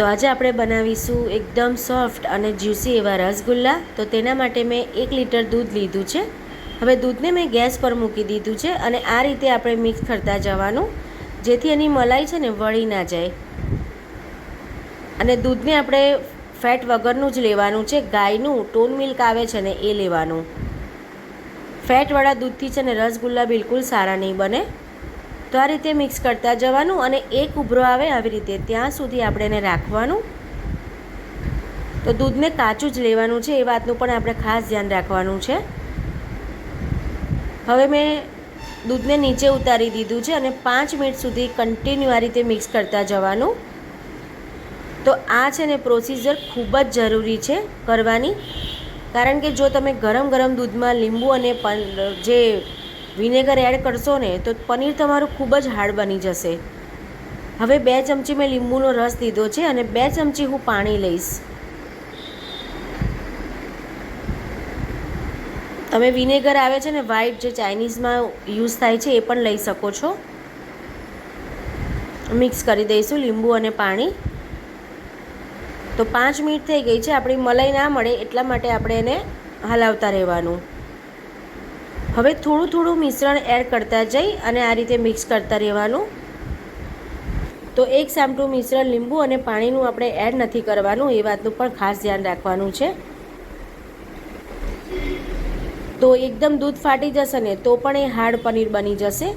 તો આજે આપણે બનાવીશું એકદમ સોફ્ટ અને જ્યુસી એવા રસગુલ્લા। તો તેના માટે મેં 1 લીટર દૂધ લીધું છે। હવે દૂધને મેં ગેસ પર મૂકી દીધું છે અને આ રીતે આપણે મિક્સ કરતા જવાનું, જેથી એની મલાઈ છે ને વળી ના જાય। અને દૂધને આપણે ફેટ વગરનું જ લેવાનું છે, ગાયનું ટોન મિલ્ક આવે છે ને એ લેવાનું। ફેટવાળા દૂધથી છે ને રસગુલ્લા બિલકુલ સારા નહીં બને। તો આ રીતે મિક્સ કરતા જવાનું અને એક ઉભરો આવે આવી રીતે ત્યાં સુધી આપણે એને રાખવાનું। તો દૂધને કાચું જ લેવાનું છે, એ વાતનું પણ આપણે ખાસ ધ્યાન રાખવાનું છે। હવે મેં દૂધને નીચે ઉતારી દીધું છે અને 5 મિનિટ સુધી કન્ટિન્યુ આ રીતે મિક્સ કરતા જવાનું। તો આ છે ને પ્રોસિજર ખૂબ જ જરૂરી છે કરવાની, કારણ કે જો તમે ગરમ ગરમ દૂધમાં લીંબુ અને જે વિનેગર એડ કરશો ને તો પનીર તમારું ખૂબ જ હાર્ડ બની જશે। હવે 2 ચમચી મેં લીંબુનો રસ લીધો છે અને 2 ચમચી હું પાણી લઈશ। તમે વિનેગર આવે છે ને વ્હાઈટ, જે ચાઇનીઝમાં યુઝ થાય છે, એ પણ લઈ શકો છો। મિક્સ કરી દઈશું લીંબુ અને પાણી। તો 5 મિનિટ થઈ ગઈ છે, આપણી મલાઈ ના મળે એટલા માટે આપણે એને હલાવતા રહેવાનું। હવે થોડું થોડું મિશ્રણ એડ કરતા જઈ અને આ રીતે મિક્સ કરતા રહેવાનું। તો એક સામટું મિશ્રણ લીંબુ અને પાણીનું આપણે એડ નથી કરવાનું, એ વાતનું પણ ખાસ ધ્યાન રાખવાનું છે। તો એકદમ દૂધ ફાટી જશે ને તો પણ એ હાર્ડ પનીર બની જશે,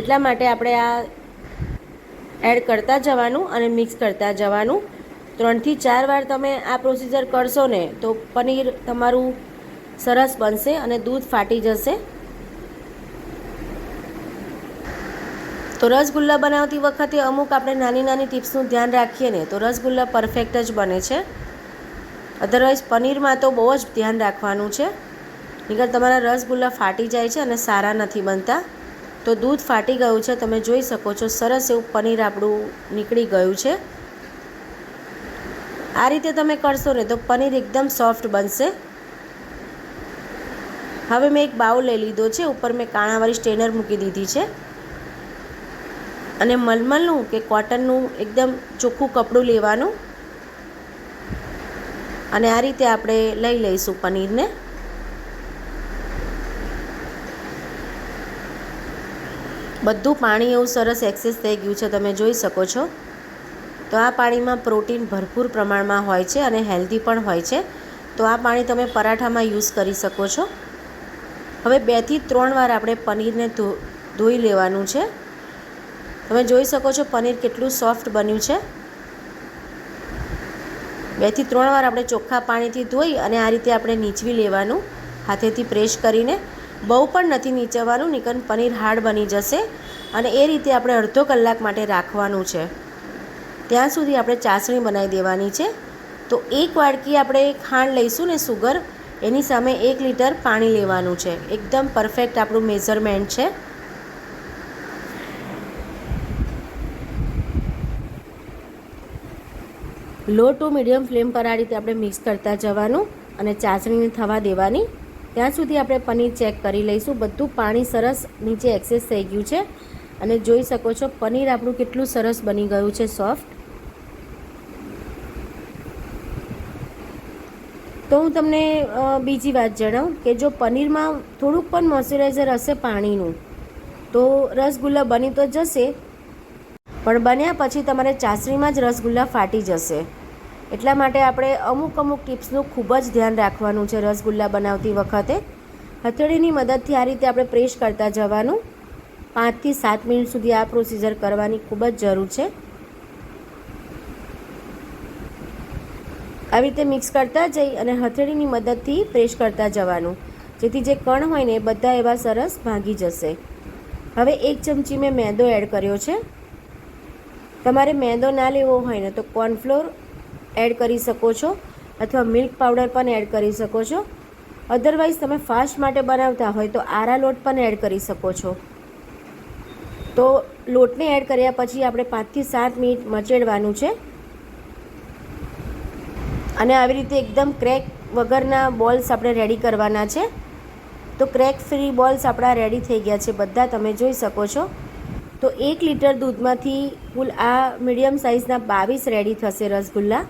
એટલા માટે આપણે આ એડ કરતા જવાનું અને મિક્સ કરતા જવાનું। 3 થી 4 વાર તમે આ પ્રોસિજર કરશો ને તો પનીર તમારું સરસ બનશે અને દૂધ ફાટી જશે। તો રસગુલ્લા બનાવતી વખતે અમુક આપણે નાની નાની ટિપ્સનું ધ્યાન રાખીએ ને તો રસગુલ્લા પરફેક્ટ જ બને છે। અધરવાઇઝ પનીરમાં તો બહુ જ ધ્યાન રાખવાનું છે, નહીંતર તમારા રસગુલ્લા ફાટી જાય છે અને સારા નથી બનતા। તો દૂધ ફાટી ગયું છે, તમે જોઈ શકો છો, સરસ એવું પનીર આપણું નીકળી ગયું છે। આ રીતે તમે કરશો ને તો પનીર એકદમ સોફ્ટ બનશે। હવે મેં એક બાઉલ લઈ લીધો છે, ઉપર મેં કાણાવાળી સ્ટ્રેનર મૂકી દીધી છે અને મલમલનું કે કોટનનું એકદમ ચોખ્ખું કપડું લેવાનું અને આ રીતે આપણે લઈ લઈશું પનીરને। બધું પાણી એવું સરસ એક્સેસ થઈ ગયું છે, તમે જોઈ શકો છો। તો આ પાણીમાં પ્રોટીન ભરપૂર પ્રમાણમાં હોય છે અને હેલ્ધી પણ હોય છે, તો આ પાણી તમે પરાઠામાં યુઝ કરી શકો છો। હવે 2 થી 3 વાર આપણે પનીરને ધોઈ લેવાનું છે। તમે જોઈ શકો છો પનીર કેટલું સોફ્ટ બન્યું છે। 2 થી 3 વાર આપણે ચોખ્ખા પાણીથી ધોઈ અને આ રીતે આપણે નીચવી લેવાનું, હાથેથી પ્રેસ કરીને। બહુ પણ નથી નીચવવાનું, નહીંતર પનીર હાર્ડ બની જશે અને એ રીતે આપણે અડધો કલાક માટે રાખવાનું છે। ત્યાં સુધી આપણે ચાસણી બનાવી દેવાની છે। તો 1 વાડકી આપણે ખાંડ લઈશું ને સુગર, એની સામે 1 લીટર પાણી લેવાનું છે। એકદમ પરફેક્ટ આપણું મેઝરમેન્ટ છે। લો ટુ મીડિયમ ફ્લેમ પર આ રીતે આપણે મિક્સ કરતા જવાનું અને ચાસણીને થવા દેવાની। ત્યાં સુધી આપણે પનીર ચેક કરી લઈશું। બધું પાણી સરસ નીચે એક્સેસ થઈ ગયું છે અને જોઈ શકો છો પનીર આપણું કેટલું સરસ બની ગયું છે, સોફ્ટ। તો હું તમને બીજી વાત જણાવું કે જો પનીરમાં થોડુંક પણ મોઇશ્ચરાઇઝર હશે પાણીનું તો રસગુલ્લા બની તો જશે, પણ બન્યા પછી તમારે ચાસણીમાં જ રસગુલ્લા ફાટી જશે। એટલા માટે આપણે અમુક ટિપ્સનું ખૂબ જ ધ્યાન રાખવાનું છે રસગુલ્લા બનાવતી વખતે। હથેળીની મદદથી આ રીતે આપણે પ્રેસ કરતા જવાનું। 5 થી 7 મિનિટ સુધી આ પ્રોસિજર કરવાની ખૂબ જ જરૂર છે। આવી રીતે મિક્સ કરતા જઈ અને હથેળીની મદદથી પ્રેસ કરતા જવાનું, જેથી જે કણ હોય ને એ બધા એવા સરસ ભાગી જશે। હવે 1 ચમચી મેં મેંદો એડ કર્યો છે। તમારે મેંદો ના લેવો હોય ને તો કોર્નફ્લોર એડ કરી શકો છો અથવા મિલ્ક પાવડર પણ એડ કરી શકો છો। અધરવાઇઝ તમે ફાસ્ટ માટે બનાવતા હોય તો આરા લોટ પણ એડ કરી શકો છો। તો લોટને એડ કર્યા પછી આપણે 5 થી 7 મિનિટ મચેડવાનું છે અને આવી રીતે એકદમ ક્રેક વગરના બોલ્સ આપણે રેડી કરવાના છે। તો ક્રેક ફ્રી બોલ્સ આપણા રેડી થઈ ગયા છે બધા, તમે જોઈ શકો છો। તો 1 લીટર દૂધમાંથી કુલ આ મીડિયમ સાઇઝના 22 રેડી થશે રસગુલ્લા.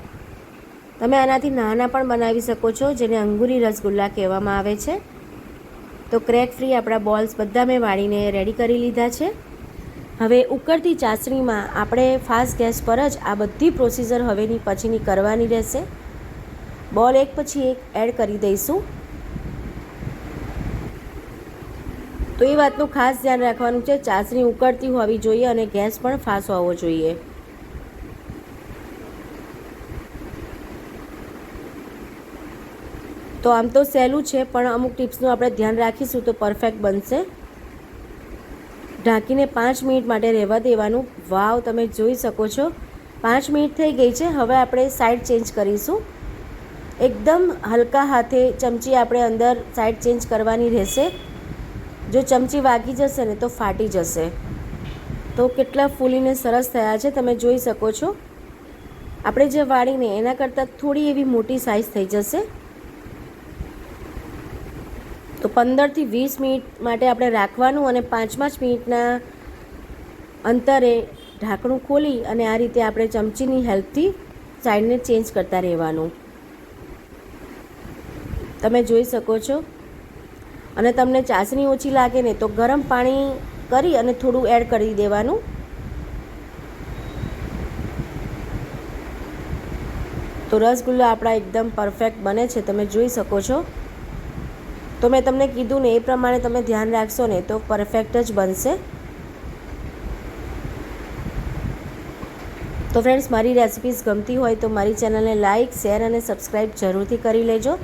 તમે આનાથી નાના પણ બનાવી શકો છો, જેને અંગૂરી રસગુલ્લા કહેવામાં આવે છે. તો ક્રેક ફ્રી આપણા બોલ્સ બધા મેં વાળીને રેડી કરી લીધા છે. હવે ઉકળતી ચાસણીમાં આપણે ફાસ્ટ ગેસ પર જ આ બધી પ્રોસીજર હવેની પછીની કરવાની રહેશે. બોલ એક પછી એક એડ કરી દઈશું. તો એ વાતનું ખાસ ધ્યાન રાખવાનું છે, ચાસણી ઉકળતી હોવી જોઈએ અને ગેસ પણ ફાસ્ટ હોવો જોઈએ. તો આમ તો સહેલું છે, પણ અમુક ટિપ્સનું આપણે ધ્યાન રાખીશું તો પરફેક્ટ બનશે. ઢાંકીને 5 મિનિટ માટે રહેવા દેવાનું. વાવ, તમે જોઈ શકો છો 5 મિનિટ થઈ ગઈ છે. હવે આપણે સાઈડ ચેન્જ કરીશું. એકદમ હલકા હાથે ચમચી આપણે અંદર સાઈડ ચેન્જ કરવાની રહેશે. જો ચમચી વાગી જશે ને તો ફાટી જશે. તો કેટલા ફૂલીને સરસ થયા છે તમે જોઈ શકો છો. આપણે જે વાળીને એના કરતાં થોડી એવી મોટી સાઇઝ થઈ જશે. તો 15 થી 20 મિનિટ માટે આપણે રાખવાનું અને 5 મિનિટના અંતરે ઢાંકણું ખોલી અને આ રીતે આપણે ચમચીની હેલ્પથી સાઈડને ચેન્જ કરતા રહેવાનું. તમે જોઈ શકો છો. અને તમને ચાસણી ઓછી લાગે ને તો ગરમ પાણી કરી અને થોડું એડ કરી દેવાનું. તો રસગુલ્લા આપણા એકદમ પરફેક્ટ બને છે, તમે જોઈ શકો છો. તો મેં તમને કીધું ને એ પ્રમાણે તમે ધ્યાન રાખશો ને તો પરફેક્ટ જ બનશે. તો ફ્રેન્ડ્સ, મારી રેસિપીઝ ગમતી હોય તો મારી ચેનલને લાઇક, શેર અને સબસ્ક્રાઈબ જરૂરથી કરી લેજો.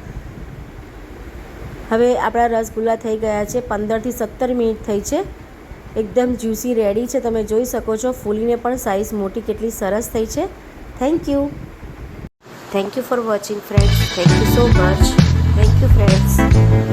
હવે આપણા રસગુલ્લા થઈ ગયા છે. 15 થી 17 મિનિટ થઈ છે. એકદમ જ્યુસી રેડી છે, તમે જોઈ શકો છો. ફૂલીને પણ સાઇઝ મોટી કેટલી સરસ થઈ છે. Thank you for watching friends. Thank you so much. Thank you friends.